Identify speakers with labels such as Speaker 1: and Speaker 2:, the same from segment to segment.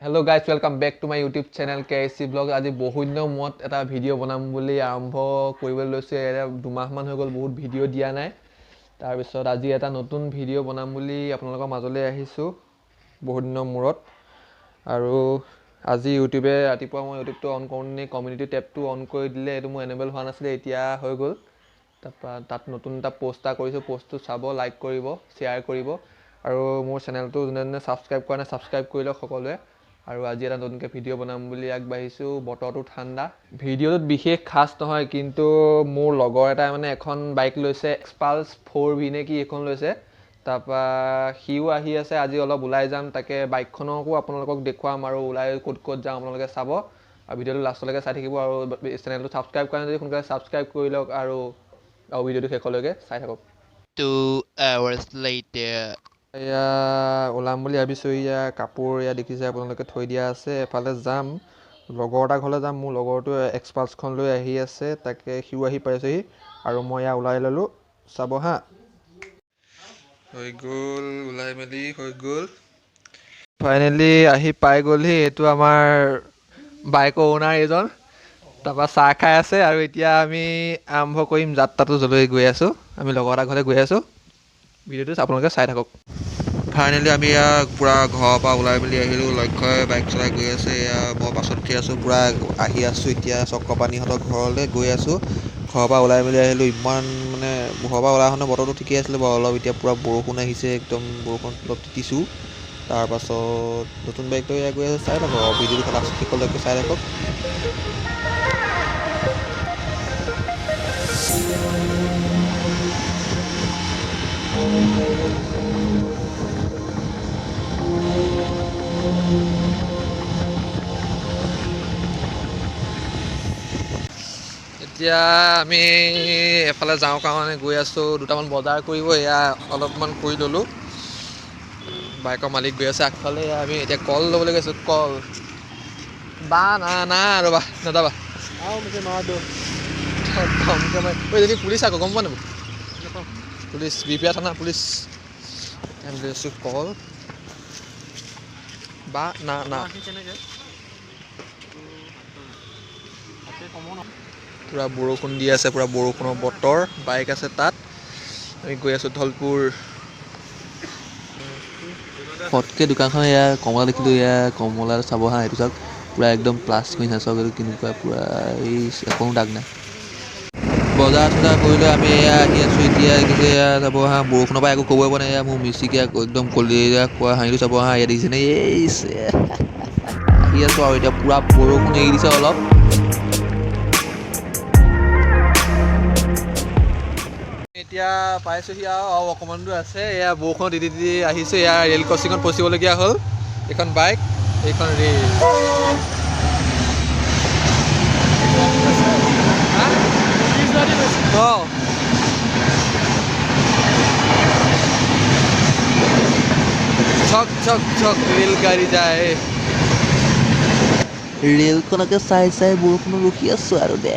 Speaker 1: Hello guys, welcome back to my YouTube channel KSC Vlog. আজি বহুত দিনৰ মূৰত এটা ভিডিঅ' বনাম বুলি আৰম্ভ কৰিবলৈ লৈছোঁ। এটা দুমাহমান হৈ গ'ল, বহুত ভিডিঅ' দিয়া নাই। তাৰপিছত আজি এটা নতুন ভিডিঅ' বনাম বুলি আপোনালোকৰ মাজলৈ আহিছোঁ বহুত দিনৰ মূৰত। আৰু আজি ইউটিউবে ৰাতিপুৱা মই ইউটিউবটো অন কৰোঁতে কমিউনিটি টেবটো অন কৰি দিলে, এইটো মোৰ এনেবল হোৱা নাছিলে, এতিয়া হৈ গ'ল। তাৰপৰা তাত নতুন এটা পোষ্ট এটা কৰিছোঁ, পোষ্টটো চাব, লাইক কৰিব, শ্বেয়াৰ কৰিব। আৰু মোৰ চেনেলটো যোনে যোনে ছাবস্ক্ৰাইব কৰা নাই ছাবস্ক্ৰাইব কৰি লওক সকলোৱে। আৰু আজি এটা নতুনকৈ ভিডিঅ' বনাম বুলি আগবাঢ়িছোঁ। বতৰটো ঠাণ্ডা, ভিডিঅ'টোত বিশেষ খাছ নহয়, কিন্তু মোৰ লগৰ এটাই মানে এখন বাইক লৈছে, এক্সপালছ 4V নে কি এখন লৈছে। তাৰপৰা সিও আহি আছে, আজি অলপ ওলাই যাম, তাকে বাইকখনকো আপোনালোকক দেখুৱাম আৰু ওলাই ক'ত ক'ত যাওঁ আপোনালোকে চাব। আৰু ভিডিঅ'টো লাষ্টলৈকে চাই থাকিব। আৰু চেনেলটো ছাবস্ক্ৰাইব কৰা নাই যদি সোনকালে ছাবস্ক্ৰাইব কৰি লওক আৰু ভিডিঅ'টো শেষলৈকে চাই থাকক।
Speaker 2: 2 hours later.
Speaker 1: এয়া ওলাম বুলি ভাবিছোঁ। এয়া কাপোৰ এয়া দেখিছে আপোনালোকে থৈ দিয়া আছে। এফালে যাম, লগৰ এটা ঘৰলৈ যাম। মোৰ লগৰটো এক্সপালছখন লৈ আহি আছে, তাকে সিও আহি পাইছেহি আৰু মই এয়া ওলাই ল'লোঁ। চাব হা, হৈ গ'ল, ওলাই মেলি হৈ গ'ল, ফাইনেলি আহি পাই গ'লহি। এইটো আমাৰ বাইকৰ অ'নাৰ এইজন। তাৰপৰা চাহ খাই আছে আৰু এতিয়া আমি আৰম্ভ কৰিম যাত্ৰাটো, য'লৈ গৈ আছোঁ। আমি লগৰ এটা ঘৰলৈ গৈ আছোঁ। ভিডিঅ'টো আপোনালোকে চাই থাকক। ফাইনেলি আমি এয়া পূৰা ঘৰৰ পৰা ওলাই মেলি আহিলোঁ। লক্ষ্যই বাইক চলাই গৈ আছে, এয়া মই পাছত উঠি আছোঁ। পূৰা আহি আছোঁ এতিয়া চক্ৰপাণীহঁতৰ ঘৰলৈ গৈ আছোঁ। ঘৰৰ পৰা ওলাই মেলি আহিলোঁ। ইমান মানে ঘৰৰ পৰা ওলাই আহোঁতে বতৰটো ঠিকেই আছিলে বাৰু অলপ, এতিয়া পূৰা বৰষুণ আহিছে, একদম বৰষুণ অলপ তিতিছোঁ। তাৰপাছত নতুন বাইক লৈ গৈ আছোঁ। চাই থাকক আৰু ভিডিঅ'টো লাষ্ট শেষলৈকে চাই থাকক। এতিয়া আমি এফালে যাওঁ কাৰণে গৈ আছোঁ। দুটামান বজাৰ কৰিব, এয়া অলপমান কৰি ল'লোঁ। বাইকৰ মালিক গৈ আছে আগফালে। আমি এতিয়া কল ল'বলৈ গৈছোঁ। কল বা না ৰ'বা, নাযাবা যদি পুলিচ আকৌ গম পোৱা নাপাব, পুলিচ বিপিয়া থানা পুলিচ। আমি লৈ আছোঁ কল বা না পূৰা বৰষুণ দি আছে, পূৰা বৰষুণৰ বতৰ। বাইক আছে তাত, আমি গৈ আছোঁ ধলপুৰ। ফটকৈ দোকানখন এয়া কমলা দেখিলোঁ, এয়া কমলা চাব হা, এইটো চাওক পূৰা একদম প্লাছ কৰি চাওক, এইটো কেনেকুৱা পূৰা এই একো দাগ নাই। বজাৰ চজাৰ কৰি লৈ আমি এয়া আহি আছোঁ। এতিয়া এয়া চাব হা, বৰষুণৰ পৰা একো ক'বই পৰা নাই। এয়া মোৰ মিচিকে একদম কলিয়া খোৱা হাঁহিটো চাব হা, ইয়াত দেখিছেনে, এই আহি আছোঁ আৰু এতিয়া পূৰা বৰষুণ এৰি দিছে অলপ। এতিয়া পাইছোঁহি আৰু অকণমান দূৰ আছে। এয়া বৰষুণত তিতি আহিছোঁ। এয়া ৰেল ক্ৰছিঙত ফচিবলগীয়া হ'ল। এইখন বাইক, এইখন ৰেল। অঁ, ছক ছক ছক ৰেল গাড়ী যায়। ৰেলখনকে চাই চাই বৰষুণত ৰখি আছোঁ আৰু দে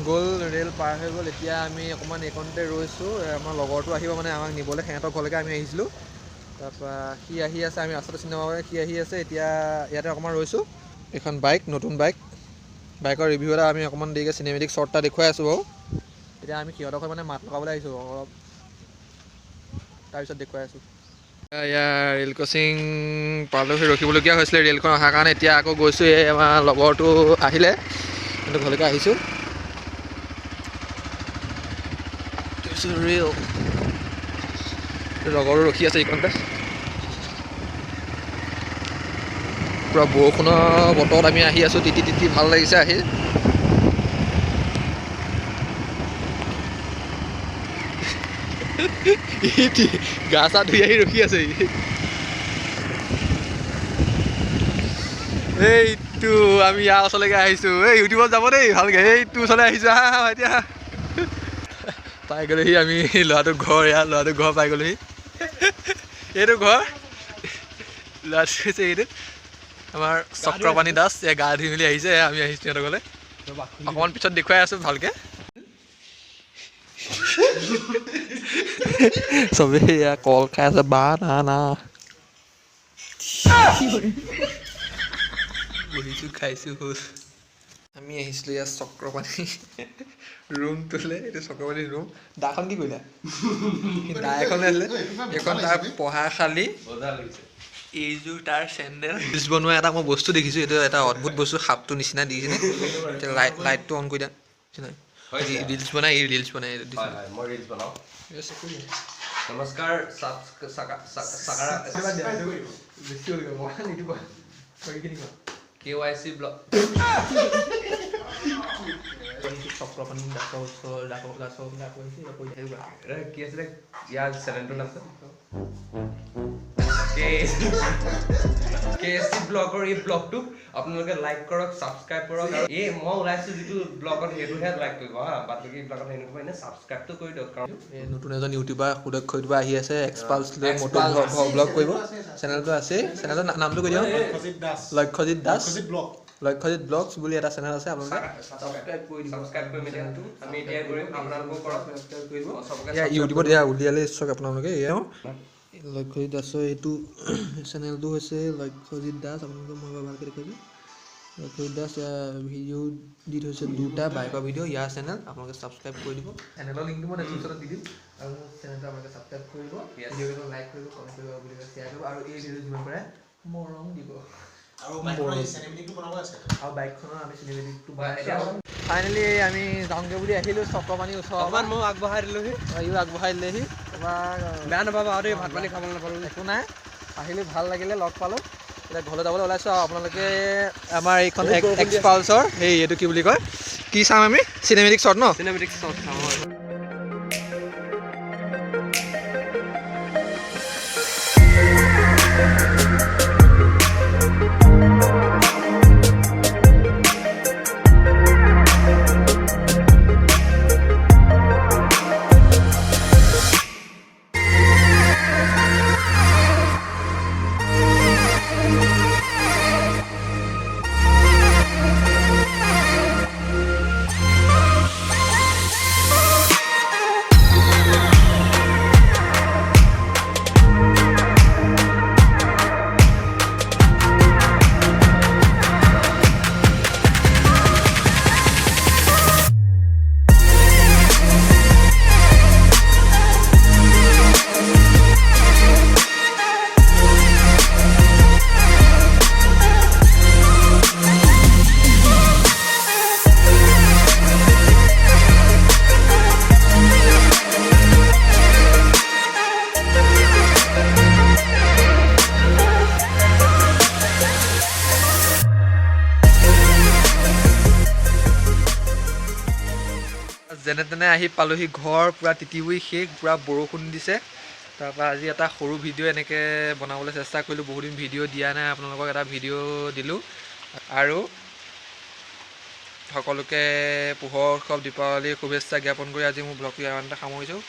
Speaker 1: গ'ল, ৰেল পাৰ হৈ গ'ল। এতিয়া আমি অকণমান এইকণতে ৰৈছোঁ। আমাৰ লগৰটো আহিব মানে আমাক নিবলৈ, সিহঁতৰ ঘৰলৈকে আমি আহিছিলোঁ। তাৰপৰা সি আহি আছে, আমি ৰাস্তাটো চিনি নাপাওঁ, সি আহি আছে। এতিয়া ইয়াতে অকণমান ৰৈছোঁ। এইখন বাইক, নতুন বাইক। বাইকৰ ৰিভিউ এটা আমি অকণমান দেৰিকৈ চিনেমেটিক শ্বৰ্ট এটা দেখুৱাই আছোঁ বাৰু। এতিয়া আমি সিহঁতৰ ঘৰত মানে মাত লগাবলৈ আহিছোঁ অলপ, তাৰপিছত দেখুৱাই আছোঁ। এয়া ৰেল ক্ৰছিং পাৰলৈ ৰখিবলগীয়া হৈছিলে ৰেলখন অহাৰ কাৰণে। এতিয়া আকৌ গৈছোঁ, এই আমাৰ লগৰটো আহিলে, কিন্তু ঘৰলৈকে আহিছোঁ। ৰেল লগৰো ৰখি আছে এইখনতে। পূৰা বৰষুণৰ বতৰত আমি আহি আছোঁ, তিতি তিতি ভাল লাগিছে আহি। গা চা ধুই আহি ৰখি আছে। এইটো আমি ইয়াৰ ওচৰলৈকে আহিছোঁ। এই ইউটিউবত যাব দেই ভালকৈ। এইটো ওচৰলৈ আহিছোঁ, আহা আহা এতিয়া পাই গ'লোহি আমি ল'ৰাটোৰ ঘৰ। এয়া ল'ৰাটোৰ ঘৰ পাই গ'লোহি। এইটো ঘৰ, ল'ৰাটো হৈছে এইটো আমাৰ চক্ৰপাণী দাস। এয়া গা ধুই মেলি আহিছে, আমি আহিছোঁ সিহঁতৰ ঘৰলৈ। অকণমান পিছত দেখুৱাই আছোঁ ভালকৈ। চবেই এয়া কল খাই আছে বা না বহিছোঁ খাইছোঁ হ'ল আমি আহিছিলোঁ ইয়াত চক্ৰপাণি ৰুমটোলৈ এইটো চক্ৰপাণি ৰুম দাখন কি কৰিলা দা এখনে আছিলে এইখন তাৰ পঢ়াশালী এইযোৰ তাৰ চেণ্ডেল ৰিলছ বনোৱা এটা মই বস্তু দেখিছোঁ এইটো এটা অদ্ভুত বস্তু সাপটো নিচিনা দিছেনে লাইটটো অন কৰি দিয়া ৰিলছ বনাই
Speaker 3: মই ৰিলছ বনাওঁ নমস্কাৰ KYC ব্লগ
Speaker 1: চক্ৰপাণি দাসৰ ওচৰ
Speaker 3: কি আছিলে ইয়াৰ চেনেলটোৰ নাম KSC ব্লগৰ এই ব্লগটো আপোনালোকে লাইক কৰক ছাবস্ক্ৰাইব কৰক আৰু এই মই ওলাইছোঁ যিটো ব্লগত সেইটোহে লাইক কৰিব হা বাকী ব্লগত হেৰি নকৰিব এনে ছাবস্ক্ৰাইবটো কৰি দিয়ক কাৰণ
Speaker 1: নতুন এজন ইউটিউবাৰ সুদক্ষ ইউটিউবাৰ আহি আছে এক্সপালছ লৈ নতুন ব্লগ কৰিব চেনেলটো আছে চেনেলৰ নামটো কৈ দিয়ক লক্ষ্যজিত দাস লক্ষ্যজিত ব্লগছ বুলি এটা চেনেল আছে আপোনালোকে
Speaker 3: ছাবস্ক্ৰাইব কৰি মেলি আমি এতিয়া কৰিম আপোনালোকেও কৰক ছাবস্ক্ৰাইব কৰিব চবকে
Speaker 1: ইউটিউবত এয়া উলিয়ালে চাওক আপোনালোকে এয়া লক্ষ্যজিত দাসৰ এইটো চেনেলটো হৈছে লক্ষ্যজিত দাস আপোনালোকে মই এবাৰ ভালকৈ দেখুৱাইছোঁ লক্ষ্যজিত দাস ভিডিঅ' দি থৈছে দুটা বাইকৰ ভিডিঅ' ইয়াৰ চেনেল আপোনালোকে ছাবস্ক্ৰাইব কৰি দিব চেনেলৰ লিংকটো মই ডেছক্ৰিপশ্যনত দি দিম আৰু মোৰ চেনেলটো আপোনালোকে ছাবস্ক্ৰাইব কৰিব ভিডিঅ'টো লাইক কৰিব কমেণ্ট কৰিব বুলি শ্বেয়াৰ কৰিব আৰু এই ভিডিঅ' যিমান পাৰে মৰম দিব আৰু বাইকখনৰ আমি চিনেমেটিকটো ফাইনেলি আমি যাওঁগৈ বুলি আহিলোঁ চক্ৰপাণিৰ ওচৰত
Speaker 3: অকণমান মই আগবঢ়াই দিলোঁহি
Speaker 1: ইও আগবঢ়াই দিলেহি তোমাৰ
Speaker 3: বেয়া নাপাবা আৰু দেই ভাত পানী খাবলৈ নাপালোঁ
Speaker 1: একো নাই আহিলোঁ ভাল লাগিলে লগ পালোঁ এতিয়া ঘৰলৈ যাবলৈ ওলাইছোঁ আৰু আপোনালোকে আমাৰ এইখন এক্সপালছৰ সেই এইটো কি বুলি কয় কি চাম আমি চিনেমেটিক শ্বট ন
Speaker 3: চিনেমেটিক শ্বট চাওঁ
Speaker 1: যেনে তেনে আহি পালোহি ঘৰ পূৰা তিতিবুৰি শেষ পূৰা বৰষুণ দিছে তাৰপৰা আজি এটা সৰু ভিডিঅ' এনেকৈ বনাবলৈ চেষ্টা কৰিলোঁ বহুত দিন ভিডিঅ' দিয়া নাই আপোনালোকক এটা ভিডিঅ' দিলোঁ আৰু সকলোকে পোহৰ উৎসৱ দীপাৱলীৰ শুভেচ্ছা জ্ঞাপন কৰি আজি মোৰ ব্লগটো ইয়াতে সামৰিছোঁ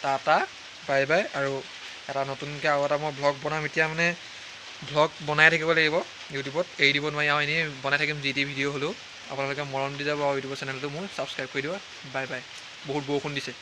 Speaker 1: টাটা বাই বাই আৰু এটা নতুনকৈ আৰু এটা মই ব্লগ বনাম এতিয়া মানে ব্লগ বনাই থাকিব লাগিব ইউটিউবত এৰি দিব নোৱাৰি আৰু এনেই বনাই থাকিম যি টি ভিডিঅ' হ'লেও আপোনালোকে মৰম দি যাব আৰু ইউটিউবৰ চেনেলটো মোৰ ছাবস্ক্ৰাইব কৰি দিব বাই বাই বহুত বৰষুণ দিছে